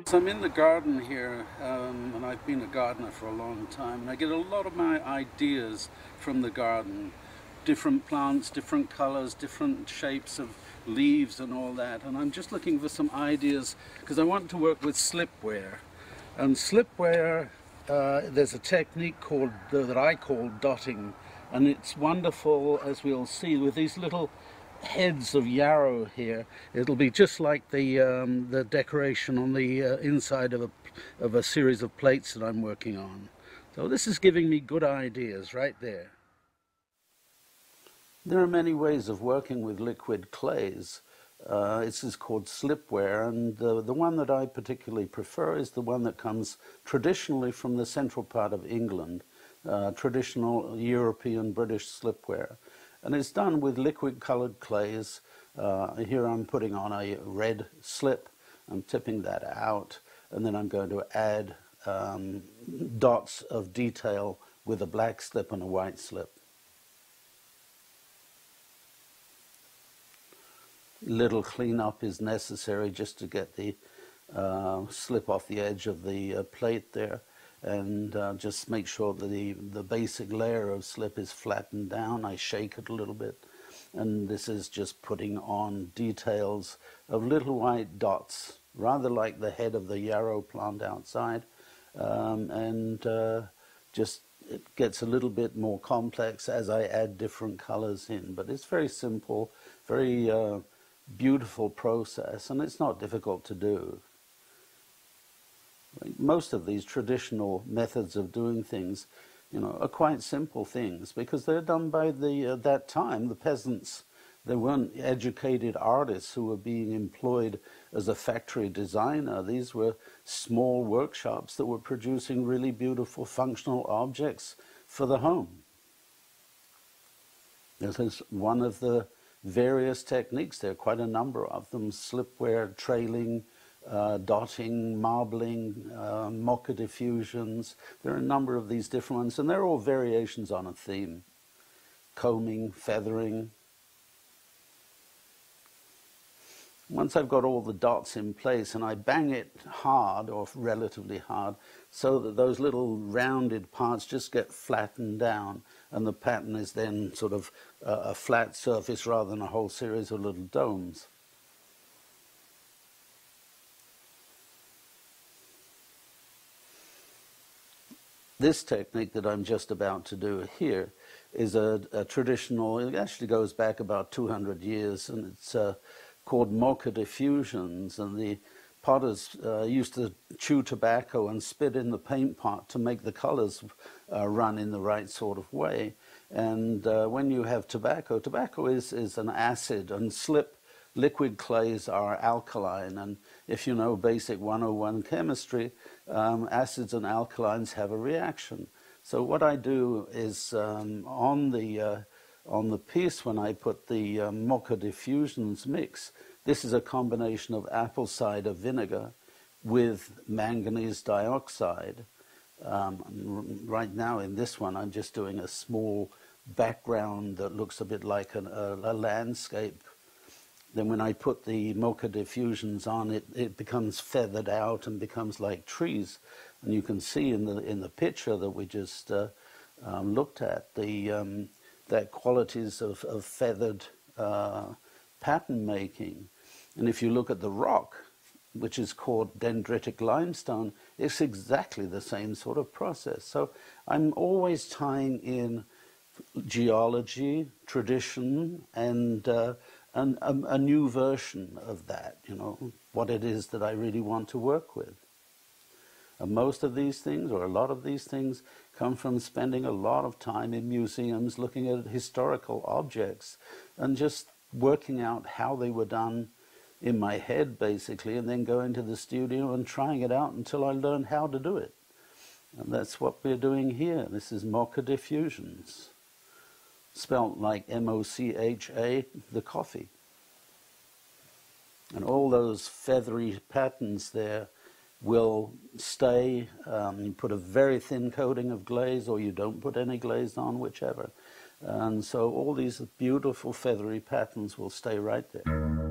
So I'm in the garden here, and I've been a gardener for a long time, and I get a lot of my ideas from the garden. Different plants, different colors, different shapes of leaves and all that, and I'm just looking for some ideas because I want to work with slipware. And slipware, there's a technique called that I call dotting, and it's wonderful, as we'll see, with these little heads of yarrow here. It'll be just like the decoration on the inside of a series of plates that I'm working on. So this is giving me good ideas right there. There are many ways of working with liquid clays. This is called slipware, and the one that I particularly prefer is the one that comes traditionally from the central part of England, traditional European British slipware. And it's done with liquid colored clays. Here I'm putting on a red slip. I'm tipping that out, and then I'm going to add dots of detail with a black slip and a white slip. Little cleanup is necessary just to get the slip off the edge of the plate there, and just make sure that the basic layer of slip is flattened down. I shake it a little bit, and this is just putting on details of little white dots, rather like the head of the yarrow plant outside, and just it gets a little bit more complex as I add different colors in, but it's very simple, very beautiful process, and it's not difficult to do. Most of these traditional methods of doing things, are quite simple things because they're done by that time, the peasants. They weren't educated artists who were being employed as a factory designer. These were small workshops that were producing really beautiful functional objects for the home. This is one of the various techniques. There are quite a number of them: slipware, trailing, dotting, marbling, mocha diffusions. There are a number of these different ones, and they're all variations on a theme. Combing, feathering. Once I've got all the dots in place, and I bang it hard, or relatively hard, so that those little rounded parts just get flattened down, and the pattern is then sort of a flat surface rather than a whole series of little domes. This technique that I'm just about to do here is a traditional, it actually goes back about 200 years, and it's called mocha diffusions, and the potters used to chew tobacco and spit in the paint pot to make the colors run in the right sort of way. And when you have tobacco, tobacco is an acid, and liquid clays are alkaline, and if you know basic 101 chemistry, acids and alkalines have a reaction. So what I do is on the piece, when I put the mocha diffusions mix, this is a combination of apple cider vinegar with manganese dioxide. Right now in this one I'm just doing a small background that looks a bit like a landscape. Then when I put the mocha diffusions on, it becomes feathered out and becomes like trees. And you can see in the picture that we just looked at that qualities of feathered pattern making. And if you look at the rock, which is called dendritic limestone, it's exactly the same sort of process. So I'm always tying in geology, tradition, and a new version of that, what it is that I really want to work with. And most of these things, or a lot of these things, come from spending a lot of time in museums looking at historical objects and just working out how they were done in my head, basically, and then going to the studio and trying it out until I learned how to do it. And that's what we're doing here. This is mocha diffusions, spelt like M-O-C-H-A, the coffee. And all those feathery patterns there will stay. You put a very thin coating of glaze, or you don't put any glaze on, whichever. And so all these beautiful feathery patterns will stay right there.